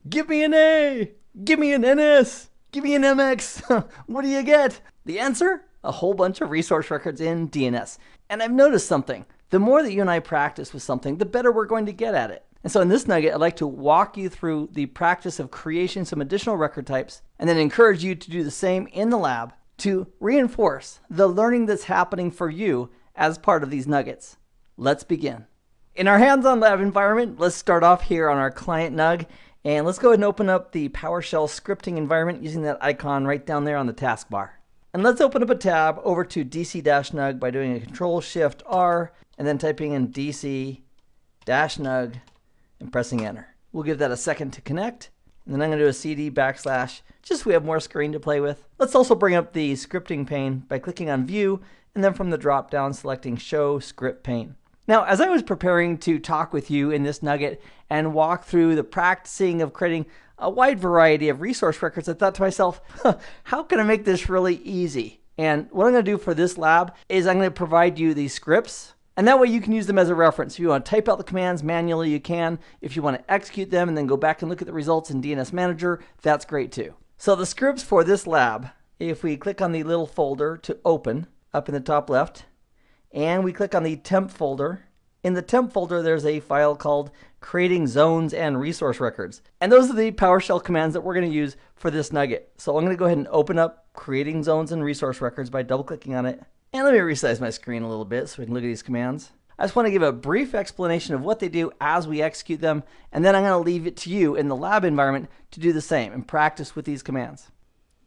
Give me an A! Give me an NS! Give me an MX! What do you get? The answer? A whole bunch of resource records in DNS. And I've noticed something. The more that you and I practice with something, the better we're going to get at it. And so in this nugget, I'd like to walk you through the practice of creating some additional record types and then encourage you to do the same in the lab to reinforce the learning that's happening for you as part of these nuggets. Let's begin. In our hands-on lab environment, let's start off here on our client nug. And let's go ahead and open up the PowerShell scripting environment using that icon right down there on the taskbar. And let's open up a tab over to DC-nug by doing a Control-Shift-R and then typing in DC-nug and pressing enter. We'll give that a second to connect. And then I'm going to do a CD / just so we have more screen to play with. Let's also bring up the scripting pane by clicking on View and then from the drop-down selecting Show Script Pane. Now, as I was preparing to talk with you in this nugget and walk through the practicing of creating a wide variety of resource records, I thought to myself, how can I make this really easy? And what I'm going to do for this lab is I'm going to provide you these scripts, and that way you can use them as a reference. If you want to type out the commands manually, you can. If you want to execute them and then go back and look at the results in DNS Manager, that's great too. So the scripts for this lab, if we click on the little folder to open up in the top left, and we click on the temp folder. In the temp folder, there's a file called Creating Zones and Resource Records. And those are the PowerShell commands that we're going to use for this nugget. So I'm going to go ahead and open up Creating Zones and Resource Records by double-clicking on it. And let me resize my screen a little bit so we can look at these commands. I just want to give a brief explanation of what they do as we execute them, and then I'm going to leave it to you in the lab environment to do the same and practice with these commands.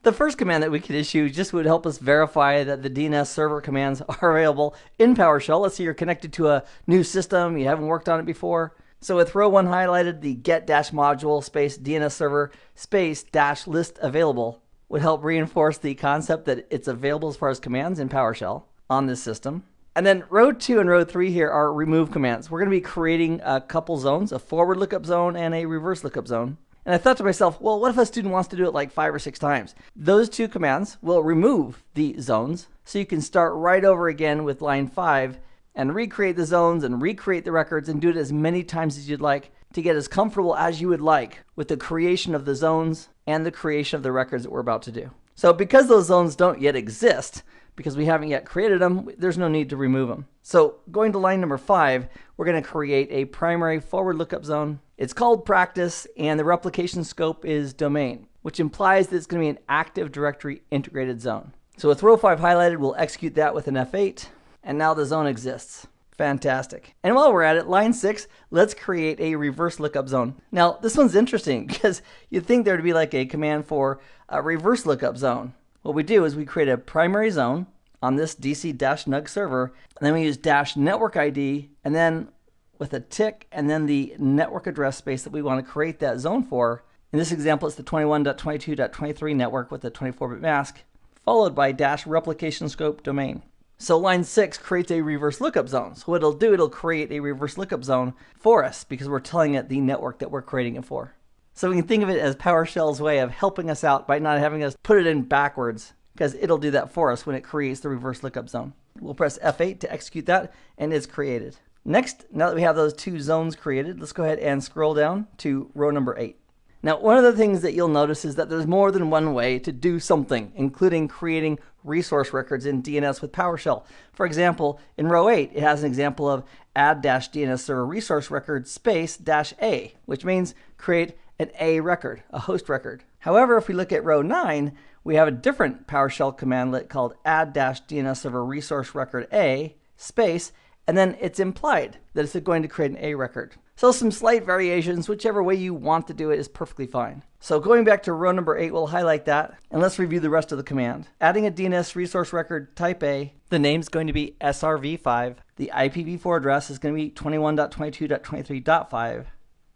The first command that we could issue just would help us verify that the DNS server commands are available in PowerShell. Let's say you're connected to a new system, you haven't worked on it before. So with row 1 highlighted, the get-module space DNS server space dash list available would help reinforce the concept that it's available as far as commands in PowerShell on this system. And then row 2 and row 3 here are remove commands. We're going to be creating a couple zones, a forward lookup zone and a reverse lookup zone. And I thought to myself, well, what if a student wants to do it like 5 or 6 times? Those 2 commands will remove the zones, so you can start right over again with line 5 and recreate the zones and recreate the records and do it as many times as you'd like to get as comfortable as you would like with the creation of the zones and the creation of the records that we're about to do. So because those zones don't yet exist, because we haven't yet created them, there's no need to remove them. So going to line number 5, we're going to create a primary forward lookup zone. It's called practice, and the replication scope is domain, which implies that it's going to be an Active Directory integrated zone. So with row 5 highlighted, we'll execute that with an F8, and now the zone exists. Fantastic. And while we're at it, line 6, let's create a reverse lookup zone. Now, this one's interesting because you'd think there'd be like a command for a reverse lookup zone. What we do is we create a primary zone on this DC-nug server, and then we use -network ID, and then with a tick, and then the network address space that we want to create that zone for. In this example, it's the 21.22.23 network with a 24-bit mask, followed by -replication scope domain. So line 6 creates a reverse lookup zone. So what it'll do, it'll create a reverse lookup zone for us because we're telling it the network that we're creating it for. So we can think of it as PowerShell's way of helping us out by not having us put it in backwards, because it'll do that for us when it creates the reverse lookup zone. We'll press F8 to execute that, and it's created. Next, now that we have those 2 zones created, let's go ahead and scroll down to row number 8. Now, one of the things that you'll notice is that there's more than one way to do something, including creating resource records in DNS with PowerShell. For example, in row 8, it has an example of add-DNS server resource record space -A, which means create an A record, a host record. However, if we look at row 9, we have a different PowerShell commandlet called add-DNS server resource record A space, and then it's implied that it's going to create an A record. So some slight variations, whichever way you want to do it is perfectly fine. So going back to row number 8, we'll highlight that, and let's review the rest of the command. Adding a DNS resource record type A, the name is going to be SRv5, the IPv4 address is going to be 21.22.23.5,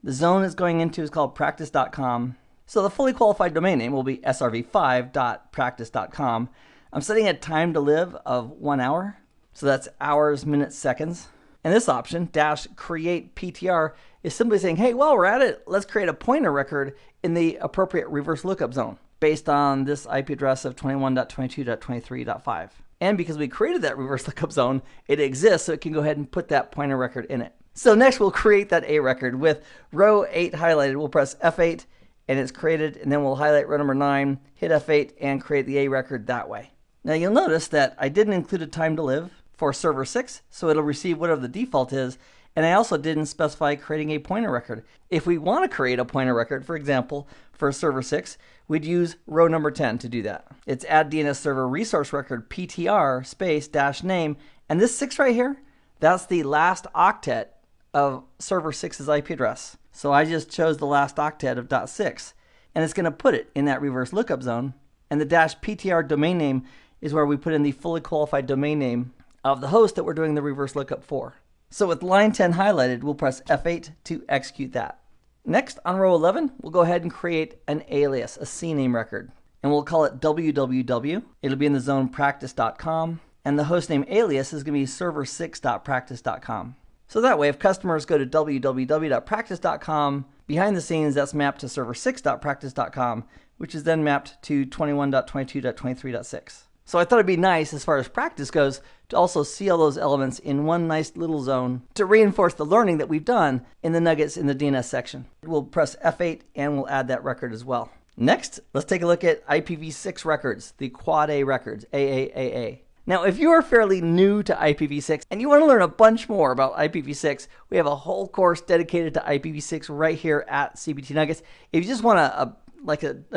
the zone it's going into is called practice.com, so the fully qualified domain name will be srv5.practice.com. I'm setting a time to live of 1 hour. So that's hours, minutes, seconds. And this option, -create PTR, is simply saying, hey, while we're at it, let's create a pointer record in the appropriate reverse lookup zone based on this IP address of 21.22.23.5. And because we created that reverse lookup zone, it exists, so it can go ahead and put that pointer record in it. So next we'll create that A record with row 8 highlighted. We'll press F8 and it's created, and then we'll highlight row number 9, hit F8, and create the A record that way. Now you'll notice that I didn't include a time to live for server 6, so it'll receive whatever the default is, and I also didn't specify creating a pointer record. If we want to create a pointer record, for example, for server 6, we'd use row number 10 to do that. It's add DNS server resource record PTR space dash name, and this 6 right here, that's the last octet of server 6's IP address. So I just chose the last octet of .6, and it's going to put it in that reverse lookup zone, and the -PTR domain name is where we put in the fully qualified domain name of the host that we're doing the reverse lookup for. So with line 10 highlighted, we'll press F8 to execute that. Next, on row 11, we'll go ahead and create an alias, a CNAME record, and we'll call it www. It'll be in the zone practice.com, and the hostname alias is going to be server6.practice.com. So that way, if customers go to www.practice.com, behind the scenes, that's mapped to server6.practice.com, which is then mapped to 21.22.23.6. So I thought it'd be nice, as far as practice goes, to also see all those elements in one nice little zone to reinforce the learning that we've done in the nuggets in the DNS section. We'll press F8 and we'll add that record as well. Next, let's take a look at IPv6 records, the Quad A records, AAAA. Now, if you are fairly new to IPv6 and you want to learn a bunch more about IPv6, we have a whole course dedicated to IPv6 right here at CBT Nuggets. If you just want a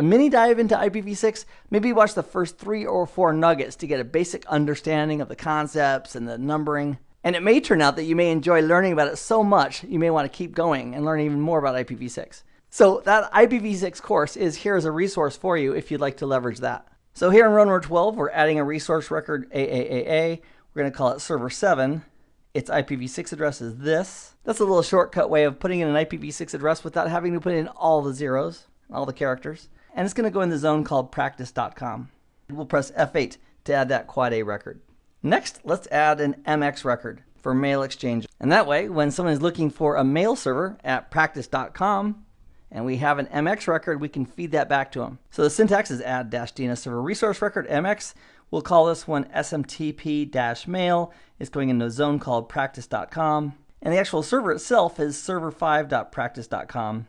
mini dive into IPv6, maybe watch the first 3 or 4 nuggets to get a basic understanding of the concepts and the numbering. And it may turn out that you may enjoy learning about it so much, you may want to keep going and learn even more about IPv6. So that IPv6 course is here as a resource for you if you'd like to leverage that. So here in row number 12, we're adding a resource record AAAA. We're going to call it server 7. Its IPv6 address is this. That's a little shortcut way of putting in an IPv6 address without having to put in all the zeros, all the characters. And it's going to go in the zone called practice.com. We'll press F8 to add that Quad A record. Next, let's add an MX record for mail exchange. And that way, when someone is looking for a mail server at practice.com, and we have an MX record, we can feed that back to them. So the syntax is add-DNS server resource record MX. We'll call this one SMTP-mail. It's going into a zone called practice.com. And the actual server itself is server5.practice.com.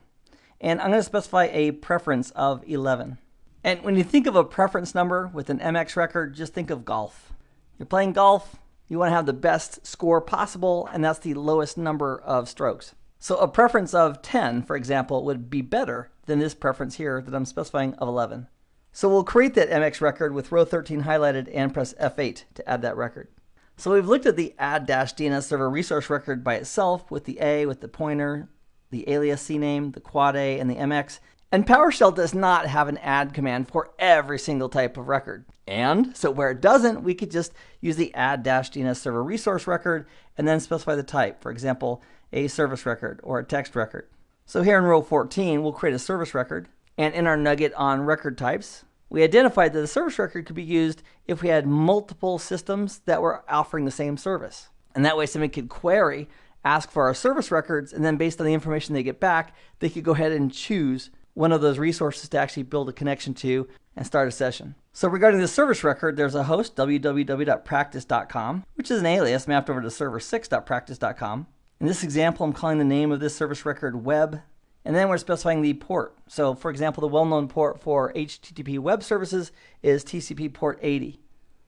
And I'm going to specify a preference of 11. And when you think of a preference number with an MX record, just think of golf. You're playing golf, you want to have the best score possible, and that's the lowest number of strokes. So a preference of 10, for example, would be better than this preference here that I'm specifying of 11. So we'll create that MX record with row 13 highlighted and press F8 to add that record. So we've looked at the add-DNS server resource record by itself with the A, with the pointer, the alias CNAME, the Quad A, and the MX. And PowerShell does not have an add command for every single type of record. And so where it doesn't, we could just use the add-DNS server resource record and then specify the type. For example, a service record or a text record. So here in row 14, we'll create a service record. And in our nugget on record types, we identified that the service record could be used if we had multiple systems that were offering the same service. And that way someone could query, ask for our service records, and then based on the information they get back, they could go ahead and choose one of those resources to actually build a connection to and start a session. So regarding the service record, there's a host, www.practice.com, which is an alias mapped over to server6.practice.com. In this example, I'm calling the name of this service record web, and then we're specifying the port. So for example, the well-known port for HTTP web services is TCP port 80.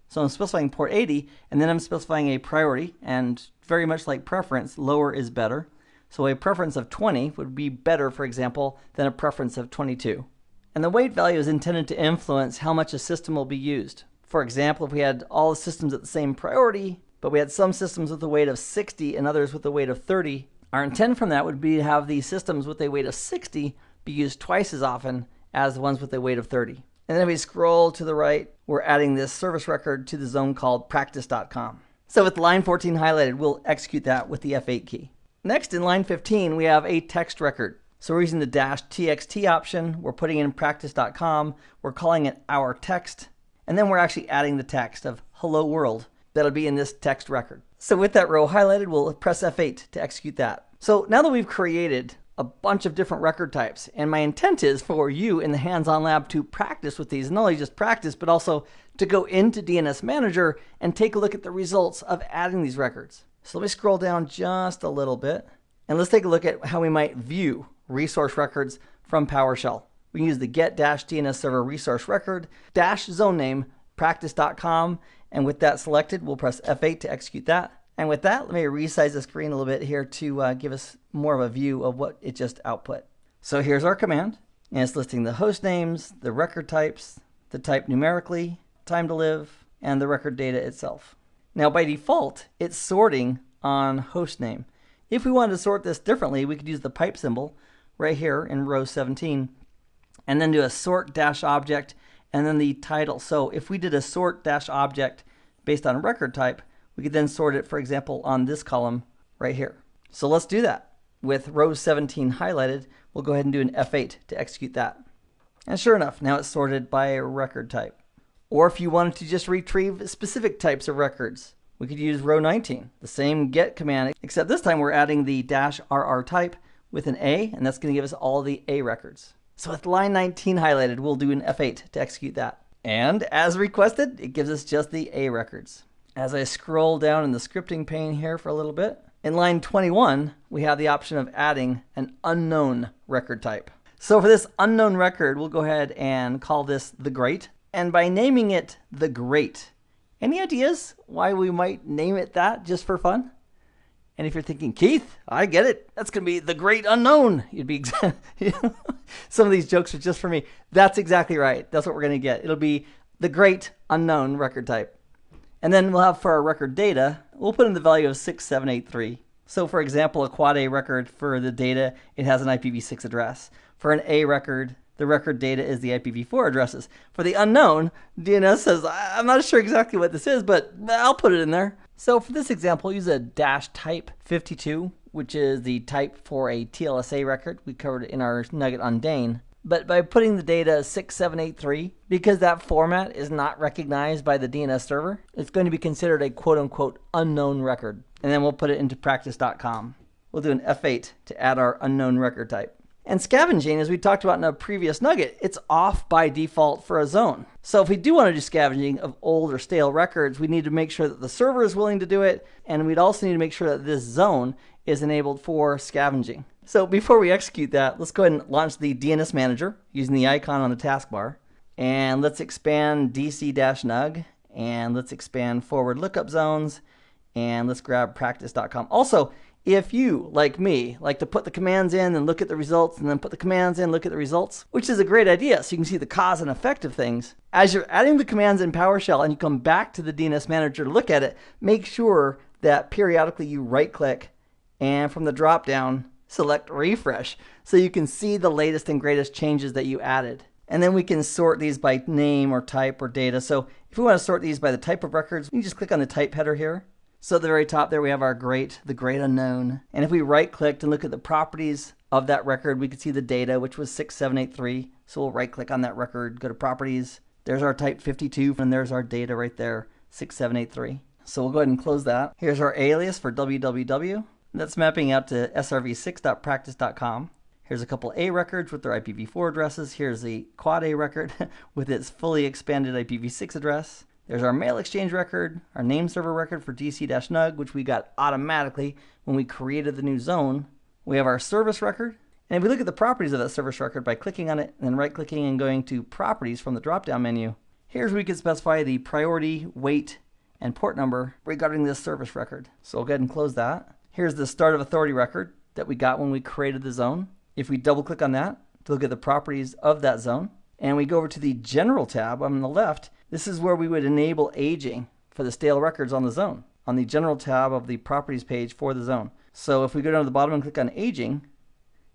So I'm specifying port 80, and then I'm specifying a priority, and very much like preference, lower is better. So a preference of 20 would be better, for example, than a preference of 22. And the weight value is intended to influence how much a system will be used. For example, if we had all the systems at the same priority, but we had some systems with a weight of 60 and others with a weight of 30, our intent from that would be to have the systems with a weight of 60 be used twice as often as the ones with a weight of 30. And then if we scroll to the right, we're adding this service record to the zone called practice.com. So with line 14 highlighted, we'll execute that with the F8 key. Next, in line 15, we have a text record. So we're using the -txt option. We're putting in practice.com. We're calling it our text. And then we're actually adding the text of hello world. That'll be in this text record. So with that row highlighted, we'll press F8 to execute that. So now that we've created a bunch of different record types, and my intent is for you in the hands-on lab to practice with these, not only just practice, but also to go into DNS Manager and take a look at the results of adding these records. So let me scroll down just a little bit, and let's take a look at how we might view resource records from PowerShell. we can use the get-DNS server resource record -zone name practice.com, and with that selected, we'll press F8 to execute that. And with that, let me resize the screen a little bit here to give us more of a view of what it just output. So here's our command, and it's listing the host names, the record types, the type numerically, time to live, and the record data itself. Now by default, it's sorting on host name. If we wanted to sort this differently, we could use the pipe symbol right here in row 17, and then do a sort-object, and then the title. So if we did a sort-object based on record type, we could then sort it, for example, on this column right here. So let's do that. With row 17 highlighted, we'll go ahead and do an F8 to execute that. And sure enough, now it's sorted by record type. Or if you wanted to just retrieve specific types of records, we could use row 19, the same get command, except this time we're adding the -rr type with an A, and that's going to give us all the A records. So with line 19 highlighted, we'll do an F8 to execute that. And as requested, it gives us just the A records. As I scroll down in the scripting pane here for a little bit, in line 21, we have the option of adding an unknown record type. So for this unknown record, we'll go ahead and call this the Great. And by naming it the Great, any ideas why we might name it that just for fun? And if you're thinking, Keith, I get it. That's going to be the Great Unknown. You'd be some of these jokes are just for me. That's exactly right. That's what we're going to get. It'll be the Great Unknown record type. And then we'll have for our record data, we'll put in the value of 6783. So for example, a quad A record, for the data, it has an IPv6 address. For an A record, the record data is the IPv4 addresses. For the unknown, DNS says, I'm not sure exactly what this is, but I'll put it in there. So for this example, use a -type 52, which is the type for a TLSA record. We covered it in our nugget on Dane. But by putting the data 6783, because that format is not recognized by the DNS server, it's going to be considered a quote-unquote unknown record. And then we'll put it into practice.com. We'll do an F8 to add our unknown record type. And scavenging, as we talked about in a previous nugget, it's off by default for a zone. So if we do want to do scavenging of old or stale records, we need to make sure that the server is willing to do it, and we'd also need to make sure that this zone is enabled for scavenging. So before we execute that, let's go ahead and launch the DNS manager using the icon on the taskbar. And let's expand dc-nug, and let's expand forward lookup zones, and let's grab practice.com. Also, if you, like me, like to put the commands in and look at the results, and then put the commands in, look at the results, which is a great idea so you can see the cause and effect of things. As you're adding the commands in PowerShell and you come back to the DNS manager to look at it, make sure that periodically you right-click and from the drop-down, select refresh so you can see the latest and greatest changes that you added. And then we can sort these by name or type or data. So if we want to sort these by the type of records, we can just click on the type header here. So at the very top there we have our the Great Unknown. And if we right clicked and look at the properties of that record, we can see the data, which was 6783. So we'll right click on that record, go to properties. There's our type 52 and there's our data right there, 6783. So we'll go ahead and close that. Here's our alias for www. That's mapping out to srv6.practice.com. Here's a couple A records with their IPv4 addresses. Here's the quad A record with its fully expanded IPv6 address. There's our mail exchange record, our name server record for dc-nug, which we got automatically when we created the new zone. We have our service record. And if we look at the properties of that service record by clicking on it and then right-clicking and going to properties from the drop-down menu, here's where we can specify the priority, weight, and port number regarding this service record. So we'll go ahead and close that. Here's the start of authority record that we got when we created the zone. If we double click on that to look at the properties of that zone, and we go over to the general tab on the left, this is where we would enable aging for the stale records on the zone, on the general tab of the properties page for the zone. So if we go down to the bottom and click on aging,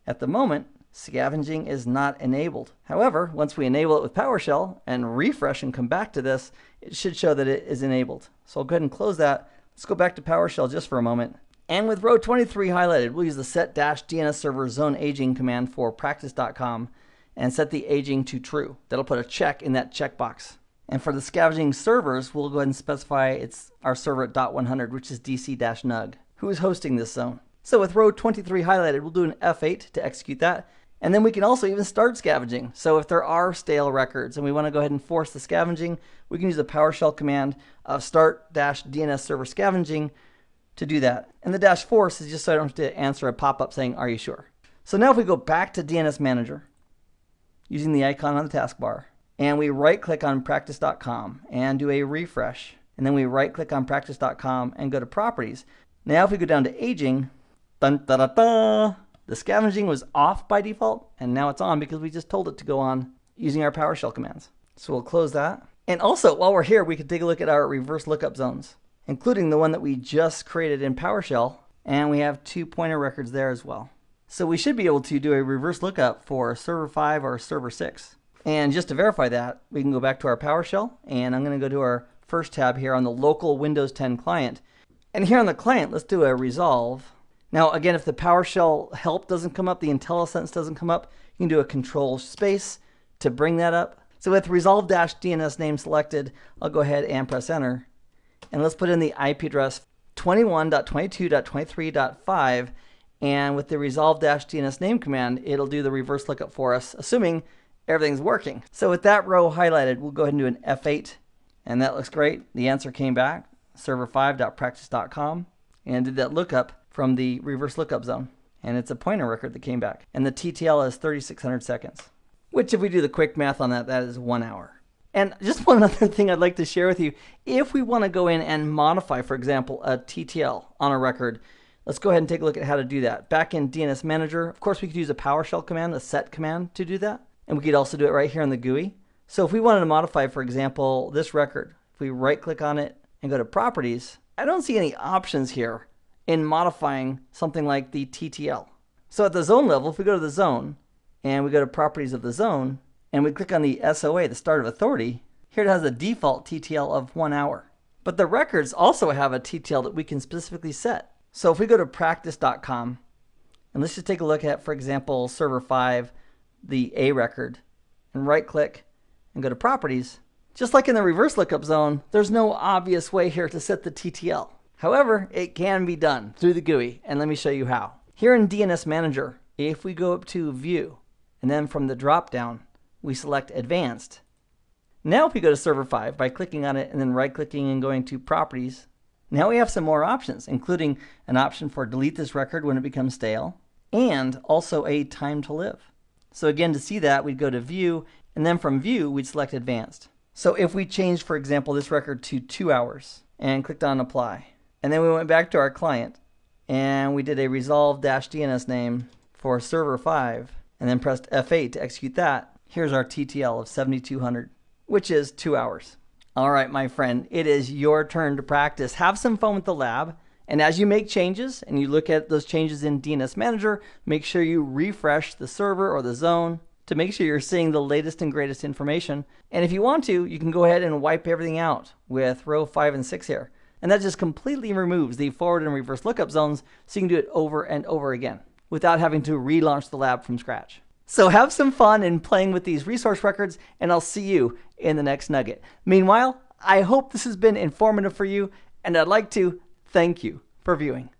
at the moment, scavenging is not enabled. However, once we enable it with PowerShell and refresh and come back to this, it should show that it is enabled. So I'll go ahead and close that. Let's go back to PowerShell just for a moment. And with row 23 highlighted, we'll use the set-DNS server zone aging command for practice.com and set the aging to true. That'll put a check in that checkbox. And for the scavenging servers, we'll go ahead and specify it's our server at .100, which is dc-nug. Who is hosting this zone? So with row 23 highlighted, we'll do an F8 to execute that. And then we can also even start scavenging. So if there are stale records and we want to go ahead and force the scavenging, we can use the PowerShell command of start-DNS server scavenging to do that. And the -force is just so I don't have to answer a pop-up saying, are you sure? So now if we go back to DNS Manager using the icon on the taskbar. And we right-click on practice.com and do a refresh. And then we right-click on practice.com and go to properties. Now if we go down to aging, dun, da, da, da, the scavenging was off by default, and now it's on because we just told it to go on using our PowerShell commands. So we'll close that. And also, while we're here, we could take a look at our reverse lookup zones, including the one that we just created in PowerShell, and we have 2 pointer records there as well. So we should be able to do a reverse lookup for server 5 or server 6. And just to verify that, we can go back to our PowerShell, and I'm going to go to our first tab here on the local Windows 10 client. And here on the client, let's do a resolve. Now again, if the PowerShell help doesn't come up, the IntelliSense doesn't come up, you can do a control space to bring that up. So with resolve-DNS name selected, I'll go ahead and press enter. And let's put in the IP address 21.22.23.5. And with the resolve-DNS name command, it'll do the reverse lookup for us, assuming everything's working. So with that row highlighted, we'll go ahead and do an F8. And that looks great. The answer came back, server5.practice.com, and did that lookup from the reverse lookup zone. And it's a pointer record that came back. And the TTL is 3,600 seconds, which if we do the quick math on that, that is 1 hour. And just one other thing I'd like to share with you. If we want to go in and modify, for example, a TTL on a record, let's go ahead and take a look at how to do that. Back in DNS Manager, of course, we could use a PowerShell command, a set command to do that. And we could also do it right here in the GUI. So if we wanted to modify, for example, this record, if we right-click on it and go to Properties, I don't see any options here in modifying something like the TTL. So at the zone level, if we go to the zone, and we go to Properties of the zone, and we click on the SOA, the start of authority, here it has a default TTL of 1 hour. But the records also have a TTL that we can specifically set. So if we go to practice.com, and let's just take a look at, for example, server 5, the A record, and right-click and go to Properties, just like in the reverse lookup zone, there's no obvious way here to set the TTL. However, it can be done through the GUI, and let me show you how. Here in DNS Manager, if we go up to View, and then from the drop-down, we select Advanced. Now if we go to Server 5 by clicking on it and then right-clicking and going to Properties, now we have some more options, including an option for delete this record when it becomes stale, and also a time to live. So again, to see that, we'd go to View, and then from View, we'd select Advanced. So if we changed, for example, this record to 2 hours, and clicked on Apply, and then we went back to our client, and we did a resolve-DNS name for server 5, and then pressed F8 to execute that, here's our TTL of 7,200, which is 2 hours. All right, my friend, it is your turn to practice. Have some fun with the lab, and as you make changes, and you look at those changes in DNS Manager, make sure you refresh the server or the zone to make sure you're seeing the latest and greatest information. And if you want to, you can go ahead and wipe everything out with row 5 and 6 here. And that just completely removes the forward and reverse lookup zones, so you can do it over and over again without having to relaunch the lab from scratch. So have some fun in playing with these resource records, and I'll see you in the next nugget. Meanwhile, I hope this has been informative for you, and I'd like to thank you for viewing.